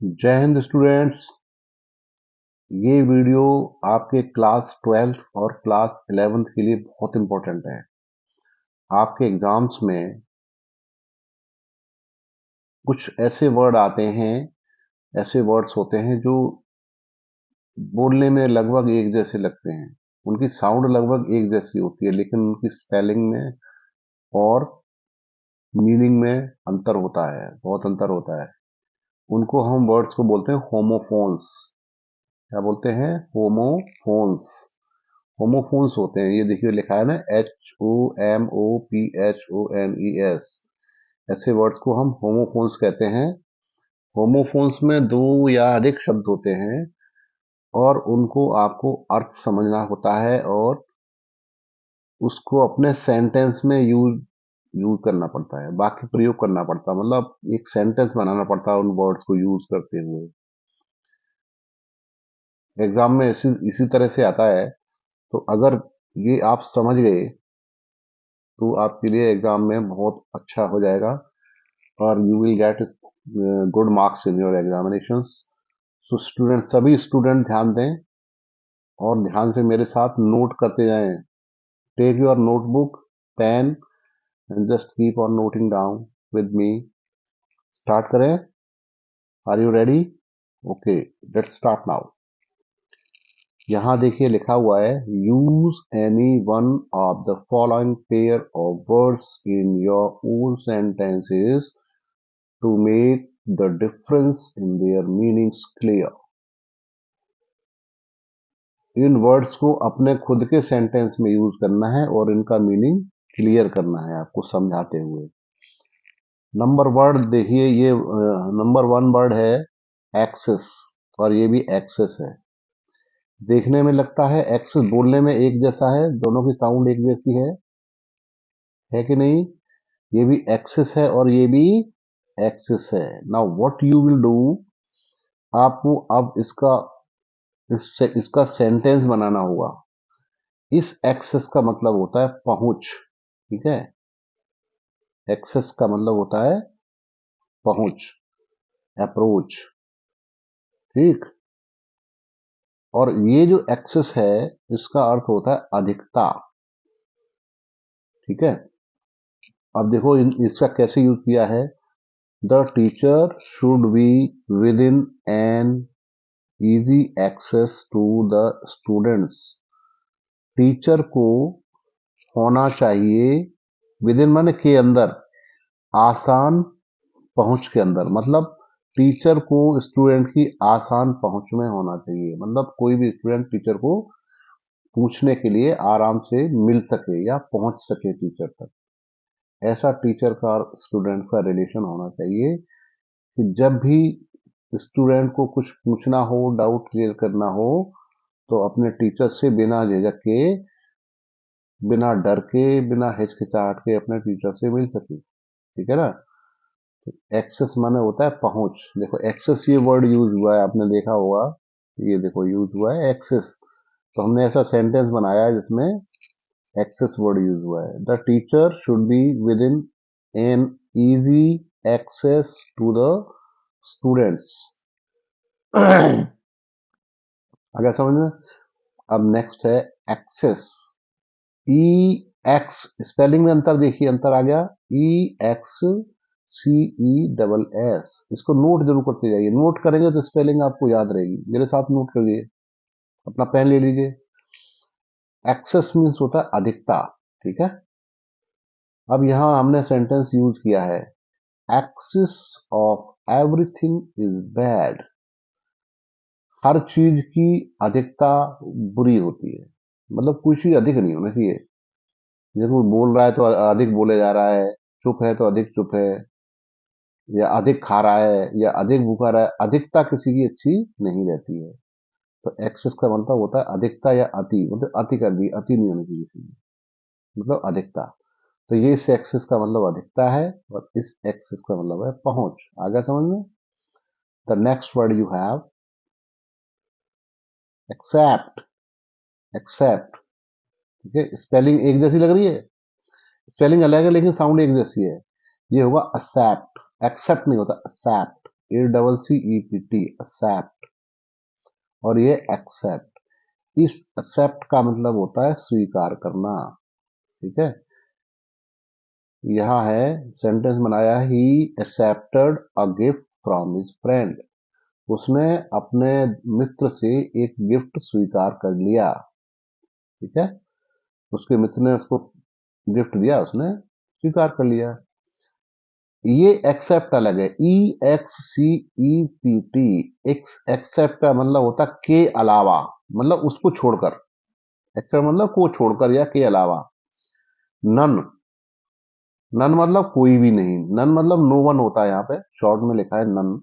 जय हिंद स्टूडेंट्स। ये वीडियो आपके क्लास 12th और क्लास 11th के लिए बहुत इंपॉर्टेंट है। आपके एग्जाम्स में कुछ ऐसे वर्ड आते हैं, ऐसे वर्ड्स होते हैं जो बोलने में लगभग एक जैसे लगते हैं। उनकी साउंड लगभग एक जैसी होती है, लेकिन उनकी स्पेलिंग में और मीनिंग में अंतर होता है, बहुत अंतर होता है। उनको हम वर्ड्स को बोलते हैं होमोफोन्स। क्या बोलते हैं? होमोफोन्स। होमोफोन्स होते हैं। ये देखिए लिखा है ना, HOMOPHONES। ऐसे वर्ड्स को हम होमोफोन्स कहते हैं। होमोफोन्स में दो या अधिक शब्द होते हैं और उनको आपको अर्थ समझना होता है और उसको अपने सेंटेंस में यूज यूज करना पड़ता है, वाक्य प्रयोग करना पड़ता है, मतलब एक सेंटेंस बनाना पड़ता है उन वर्ड्स को यूज करते हुए। एग्जाम में इसी इसी तरह से आता है। तो अगर ये आप समझ गए तो आपके लिए एग्जाम में बहुत अच्छा हो जाएगा और you will get good marks in your examinations. So student, सभी स्टूडेंट ध्यान दें और ध्यान से मेरे साथ नोट करते जाएं। Take your notebook, pen and just keep on noting down with me. Start करें। Are you ready? Okay, let's start now. यहाँ देखिए लिखा हुआ है, use any one of the following pair of words in your own sentences to make the difference in their meanings clear। इन words को अपने खुद के सेंटेंस में यूज करना है और इनका मीनिंग क्लियर करना है आपको समझाते हुए। नंबर वर्ड देखिए, ये नंबर 1 वर्ड है एक्सेस, और ये भी एक्सेस है। देखने में लगता है एक्सेस, बोलने में एक जैसा है, दोनों की साउंड एक जैसी है कि नहीं? ये भी एक्सेस है और ये भी एक्सेस है। Now what you will do, आपको अब इसका सेंटेंस बनाना होगा। इस एक्सेस का मतलब होता है पहुंच, ठीक है? एक्सेस का मतलब होता है पहुंच, अप्रोच, ठीक। और ये जो एक्सेस है, इसका अर्थ होता है अधिकता, ठीक है। अब देखो इसका कैसे यूज किया है। The teacher should be within an easy access to the students. Teacher को होना चाहिए, विद इन माने के अंदर, आसान पहुंच के अंदर, मतलब टीचर को स्टूडेंट की आसान पहुंच में होना चाहिए, मतलब कोई भी स्टूडेंट टीचर को पूछने के लिए आराम से मिल सके या पहुंच सके टीचर तक। ऐसा टीचर का और स्टूडेंट का रिलेशन होना चाहिए कि जब भी स्टूडेंट को कुछ पूछना हो, डाउट क्लियर करना हो, तो अपने टीचर से बिना झिझक के, बिना डर के, बिना हिचकिचाहट के अपने टीचर से मिल सके, ठीक है ना। एक्सेस माने होता है पहुंच। देखो एक्सेस ये वर्ड यूज हुआ है, आपने देखा होगा, ये देखो यूज हुआ है एक्सेस। तो हमने ऐसा सेंटेंस बनाया है जिसमें एक्सेस वर्ड यूज हुआ है। The teacher should be within an easy access to the students. अगर समझ में। अब नेक्स्ट है एक्सेस। ई एक्स, स्पेलिंग में अंतर देखिए, अंतर आ गया। EXCE SS, इसको नोट जरूर करते जाइए। नोट करेंगे तो स्पेलिंग आपको याद रहेगी। मेरे साथ नोट करिए, अपना पेन ले लीजिए। एक्सेस मीन्स होता है अधिकता, ठीक है। अब यहां हमने सेंटेंस यूज किया है, excess of everything is bad. हर चीज की अधिकता बुरी होती है, मतलब कोई चीज अधिक नहीं होना चाहिए। जैसे कोई बोल रहा है तो अधिक बोले जा रहा है, चुप है तो अधिक चुप है, या अधिक खा रहा है या अधिक भूखा रहा है, अधिकता किसी की अच्छी नहीं रहती है। तो एक्सेस का मतलब होता है अधिकता या अति, मतलब अति कर दी, अति नहीं होनी चाहिए किसी की, मतलब अधिकता। तो ये इस एक्सेस का मतलब अधिकता है और इस एक्सेस का मतलब है पहुंच। आगे समझ में। The next word you have accept. Accept, ठीक है। स्पेलिंग एक जैसी लग रही है, स्पेलिंग अलग है लेकिन साउंड एक जैसी है। ये होगा एक्सेप्ट। एक्सेप्ट नहीं होता, एक्सेप्ट। ACCEPT, एक्सेप्ट, और ये एक्सेप्ट। इस एक्सेप्ट का मतलब होता है स्वीकार करना। ठीक है, यह है सेंटेंस बनाया, he accepted a gift from his friend, उसने अपने मित्र से एक गिफ्ट स्वीकार कर लिया। ठीक है, उसके मित्र ने उसको गिफ्ट दिया, उसने स्वीकार कर लिया। ये एक्सेप्ट अलग है, EXCEPT। एक्सेप्ट का मतलब होता है के अलावा, मतलब उसको छोड़कर। एक्सेप्ट मतलब को छोड़कर या के अलावा। नन, नन मतलब कोई भी नहीं, नन मतलब नो वन होता है, यहाँ पे शॉर्ट में लिखा है नन,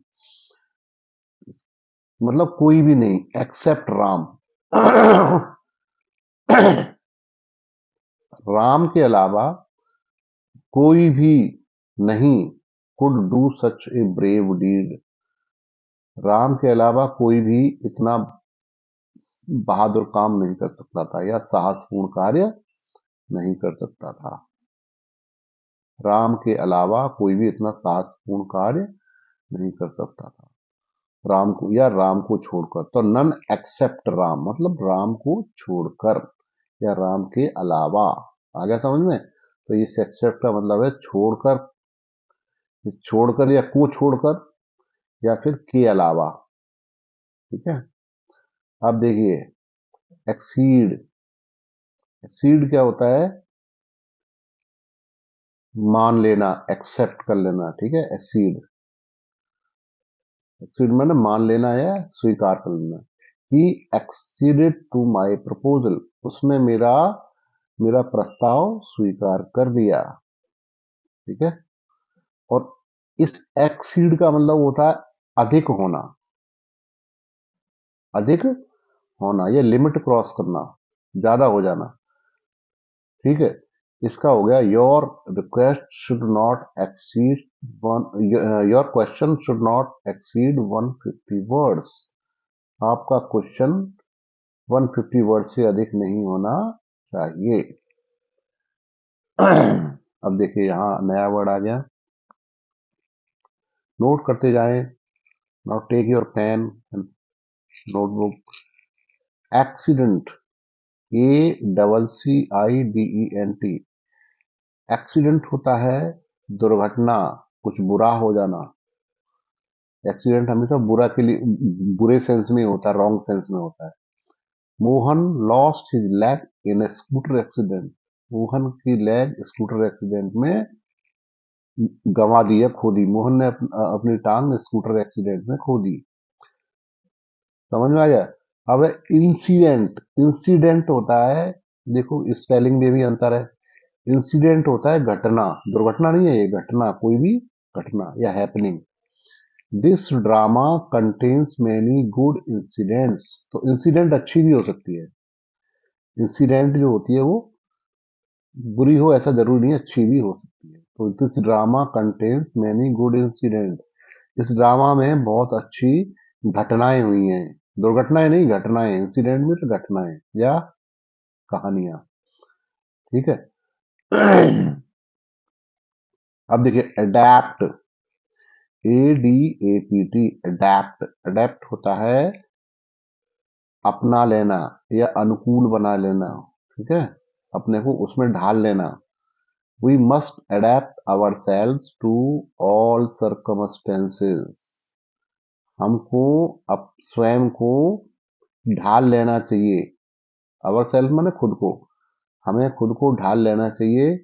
मतलब कोई भी नहीं, एक्सेप्ट राम। राम के अलावा कोई भी नहीं could do such a brave deed, Ram के अलावा कोई भी इतना बहादुर काम नहीं कर सकता था या साहसपूर्ण कार्य नहीं कर सकता था। राम के अलावा कोई भी इतना साहसपूर्ण कार्य नहीं कर सकता था, राम को या राम को छोड़कर। तो नन एक्सेप्ट राम मतलब राम को छोड़कर या राम के अलावा। आ गया समझ में? तो इस एक्सेप्ट का मतलब है छोड़कर, छोड़कर या को छोड़कर या फिर के अलावा। ठीक है, अब देखिए एक्सीड। एक्सीड क्या होता है? मान लेना, एक्सेप्ट कर लेना। ठीक है, एक्सीड, एक्सीड मैंने मान लेना या स्वीकार कर लेना। ही एक्सीडेड टू माई प्रपोजल, उसने मेरा मेरा प्रस्ताव स्वीकार कर दिया। ठीक है, और इस एक्सीड का मतलब होता है अधिक होना, अधिक होना या लिमिट क्रॉस करना, ज्यादा हो जाना। ठीक है, इसका हो गया, your request should not exceed one, your question should not exceed 150 words, आपका क्वेश्चन 150 वर्ड से अधिक नहीं होना चाहिए। अब देखिए यहां नया वर्ड आ गया, नोट करते जाएं। Now take your pen and notebook. Accident, ACCIDENT, accident होता है दुर्घटना, कुछ बुरा हो जाना। एक्सीडेंट हमेशा बुरा के लिए, बुरे सेंस में होता है, रॉन्ग सेंस में होता है। Mohan lost his leg in A scooter accident, Mohan की लेग स्कूटर एक्सीडेंट में गंवा दी है, खो दी। मोहन ने अपनी टांग स्कूटर एक्सीडेंट में खो दी। समझ में आ गया? अब इंसिडेंट, इंसिडेंट होता है, देखो स्पेलिंग में भी अंतर है। इंसिडेंट होता है घटना, दुर्घटना नहीं है ये, घटना, कोई भी घटना या happening. This drama contains many good incidents, तो इंसिडेंट अच्छी भी हो सकती है, इंसिडेंट जो होती है वो बुरी हो ऐसा जरूरी नहीं, अच्छी भी हो सकती है। तो this drama contains many good incident, इस ड्रामा में बहुत अच्छी घटनाएं हुई हैं, दुर्घटनाएं नहीं, घटनाएं, इंसिडेंट में तो घटनाएं या कहानियां। ठीक है। अब देखिए अडेप्ट, ADAPT, अडेप्ट, अडेप्ट होता है अपना लेना या अनुकूल बना लेना। ठीक है, अपने को उसमें ढाल लेना। We must adapt our selves to all circumstances, हमको अब स्वयं को ढाल लेना चाहिए। आवर सेल्फ माने खुद को, हमें खुद को ढाल लेना चाहिए।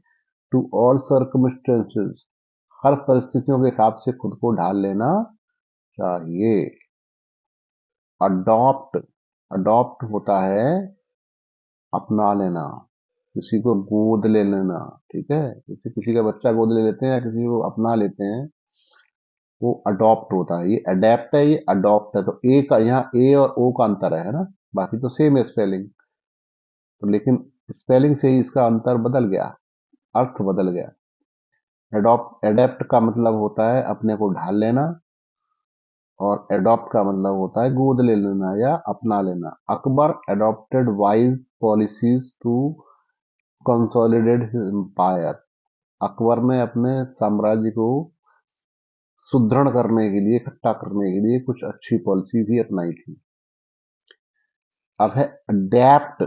टू ऑल सर्कमस्टेंसेस, हर परिस्थितियों के हिसाब से खुद को ढाल लेना चाहिए। अडॉप्ट, अडॉप्ट होता है अपना लेना, किसी को गोद ले लेना। ठीक है, जैसे किसी का बच्चा गोद ले लेते हैं या किसी को अपना लेते हैं, वो अडॉप्ट होता है। ये अडेप्ट है, ये अडॉप्ट है। तो ए का यहाँ ए और ओ का अंतर है ना, बाकी तो सेम है स्पेलिंग, तो लेकिन स्पेलिंग से ही इसका अंतर बदल गया, अर्थ बदल गया। एडॉप्ट, एडेप्ट का मतलब होता है अपने को ढाल लेना, और एडॉप्ट का मतलब होता है गोद ले लेना या अपना लेना। Akbar adopted wise policies to consolidate his empire, Akbar ने अपने साम्राज्य को सुदृढ़ करने के लिए, इकट्ठा करने के लिए कुछ अच्छी पॉलिसी भी अपनाई थी। अब है अडेप्ट।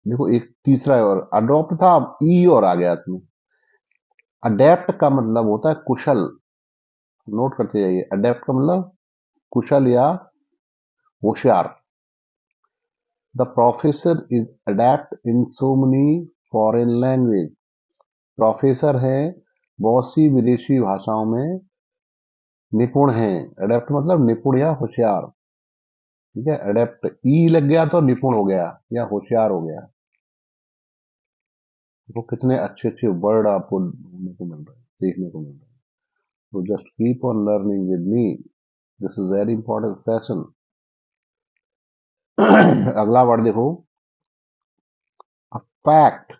देखो एक तीसरा है, और अडॉप्ट था, अब ई और आ गया इसमें। अडेप्ट का मतलब होता है कुशल। नोट करते जाइए, अडेप्ट का मतलब कुशल या होशियार। The professor is adapt in so many foreign language. Professor है बहुत सी विदेशी भाषाओं में निपुण है। अडेप्ट मतलब निपुण या होशियार। ठीक है, अडेप्ट ई लग गया तो निपुण हो गया या होशियार हो गया। देखो कितने अच्छे अच्छे वर्ड आपको ढूंढने को मिल रहे हैं, सीखने को मिल रहे हैं। तो just keep on learning with me, this is very important session. अगला वर्ड देखो, अफेक्ट।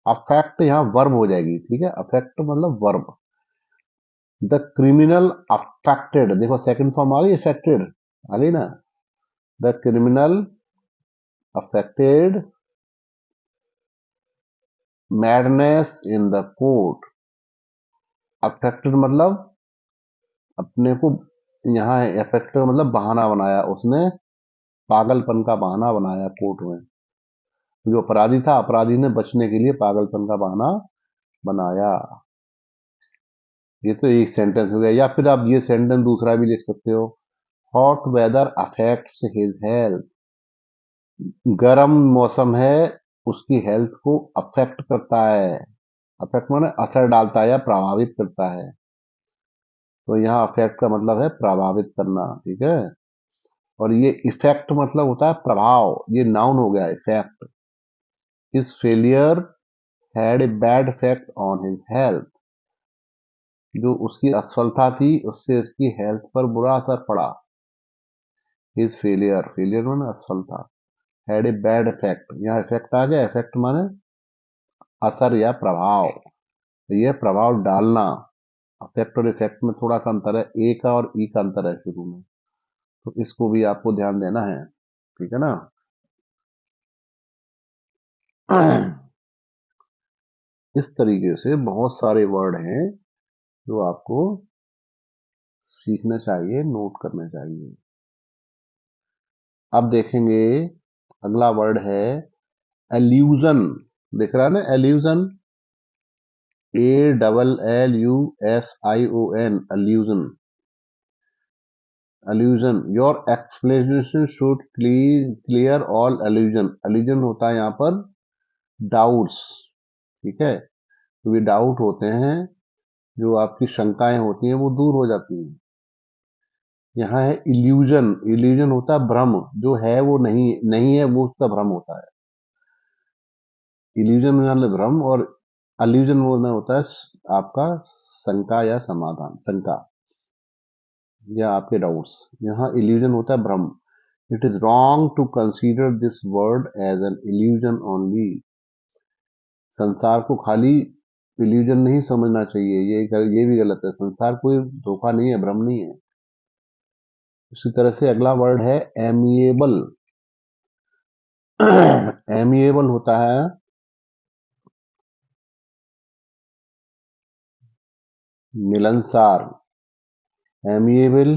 अफेक्ट यहाँ वर्ब हो जाएगी, ठीक है, अफेक्ट मतलब वर्ब। द क्रिमिनल अफेक्टेड, देखो सेकंड फॉर्म आ गई, अफेक्टेड आ गई ना। The criminal affected madness in the court. Affected मतलब अपने को, यहाँ अफेक्टेड मतलब बहाना बनाया उसने, पागलपन का बहाना बनाया कोर्ट में। जो अपराधी था, अपराधी ने बचने के लिए पागलपन का बहाना बनाया। ये तो एक सेंटेंस हो गया, या फिर आप ये सेंटेंस दूसरा भी लिख सकते हो, hot weather affects his health. गर्म मौसम है, उसकी हेल्थ को अफेक्ट करता है। अफेक्ट माने असर डालता है या प्रभावित करता है। तो यहाँ अफेक्ट का मतलब है प्रभावित करना, ठीक है। और ये इफेक्ट मतलब होता है प्रभाव, ये नाउन हो गया effect. His failure had a bad effect on his health. जो उसकी असफलता थी उससे उसकी हेल्थ पर बुरा असर पड़ा। हिज फेलियर, फेलियर माने असफलता, हैड ए बैड इफेक्ट, यहाँ इफेक्ट आ गया, इफेक्ट माने असर या प्रभाव। तो ये प्रभाव डालना। अफेक्ट और इफेक्ट में थोड़ा सा अंतर है, ए का और ई का अंतर है शुरू में, तो इसको भी आपको ध्यान देना है, ठीक है ना। इस तरीके से बहुत सारे वर्ड हैं जो आपको सीखना चाहिए, नोट करना चाहिए। अब देखेंगे अगला वर्ड है एल्यूजन। दिख रहा है ना, allusion, ALLUSION, allusion. Allusion, your explanation should clear all allusion. Allusion होता है यहाँ पर डाउट्स, ठीक है। तो ये डाउट होते हैं, जो आपकी शंकाएं होती हैं वो दूर हो जाती हैं। यहाँ है इल्यूजन। इल्यूजन होता है भ्रम, जो है वो नहीं नहीं है, वो उसका भ्रम होता है। इल्यूजन मतलब भ्रम, और अल्यूजन बोलना होता है आपका शंका या समाधान, शंका या आपके डाउट्स। यहाँ इल्यूजन होता है भ्रम। It is wrong to consider this word as an illusion only. संसार को खाली इल्यूजन नहीं समझना चाहिए, ये भी गलत है। संसार कोई धोखा नहीं है, भ्रम नहीं है। इसी तरह से अगला वर्ड है एमिएबल। एमिएबल होता है मिलनसार। Amiable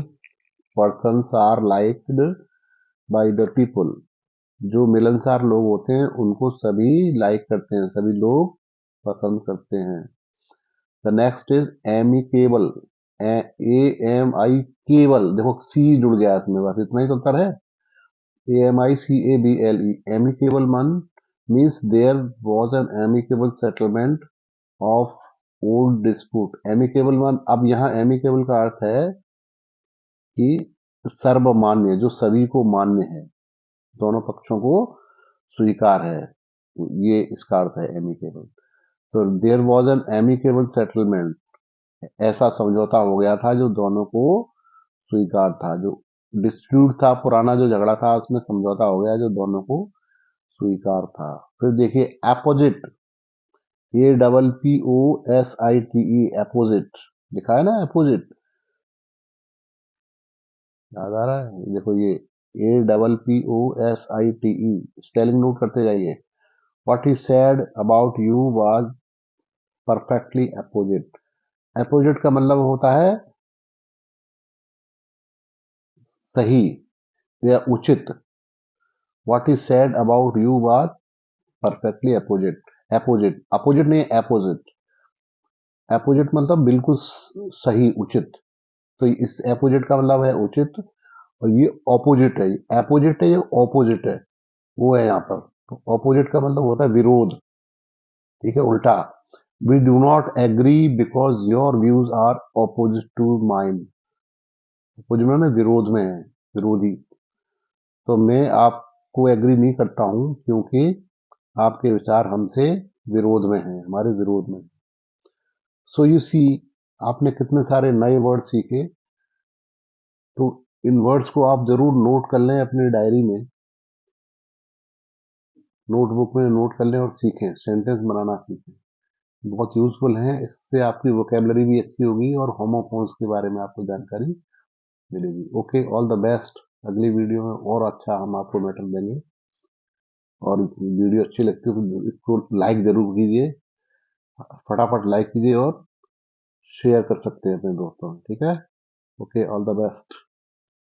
persons are liked by the people. जो मिलनसार लोग होते हैं उनको सभी लाइक करते हैं, सभी लोग पसंद करते हैं। The next is amicable. AMI cable, देखो सी जुड़ गया इसमें, बस इतना ही तो उत्तर है। AMICABLE, एमिकेबल मन means there was an amicable settlement of old dispute. Amicable मन, अब यहाँ एमिकेबल का अर्थ है कि सर्वमान्य, जो सभी को मान्य है, दोनों पक्षों को स्वीकार है, ये इसका अर्थ है एमिकेबल। तो there was an amicable settlement, ऐसा समझौता हो गया था जो दोनों को स्वीकार था। जो डिस्प्यूट था, पुराना जो झगड़ा था, उसमें समझौता हो गया जो दोनों को स्वीकार था। फिर देखिए अपोजिट, APPOSITE, अपोजिट लिखा है ना, अपोजिट याद आ रहा है, देखो ये APPOSITE, स्पेलिंग नोट करते जाइए। What he said about you was perfectly opposite. Opposite का मतलब होता है सही या उचित। What is said about you was perfectly opposite. Opposite, opposite नहीं, अपोजिट। अपोजिट मतलब बिल्कुल सही, उचित। तो इस अपोजिट का मतलब है उचित, और ये ऑपोजिट है, अपोजिट है, ये ऑपोजिट है, वो है यहाँ पर। तो ऑपोजिट का मतलब होता है विरोध, ठीक है, उल्टा। We do not agree because your views are opposite to mine. Opposite में विरोध में है, विरोधी। तो मैं आपको एग्री नहीं करता हूं क्योंकि आपके विचार हमसे विरोध में हैं, हमारे विरोध में। सो यू सी, आपने कितने सारे नए वर्ड सीखे। तो इन वर्ड्स को आप जरूर नोट कर लें अपनी डायरी में, नोटबुक में नोट कर लें और सीखें, सेंटेंस बनाना सीखें। बहुत यूजफुल हैं, इससे आपकी वोकेबलरी भी अच्छी होगी और होमोफोन्स के बारे में आपको जानकारी मिलेगी। Okay, all the best. अगली वीडियो में और अच्छा हम आपको मैटर देंगे। और वीडियो अच्छी लगती है तो इसको लाइक जरूर कीजिए, फटाफट लाइक कीजिए, और शेयर कर सकते हैं अपने दोस्तों में, ठीक है। Okay, all the best.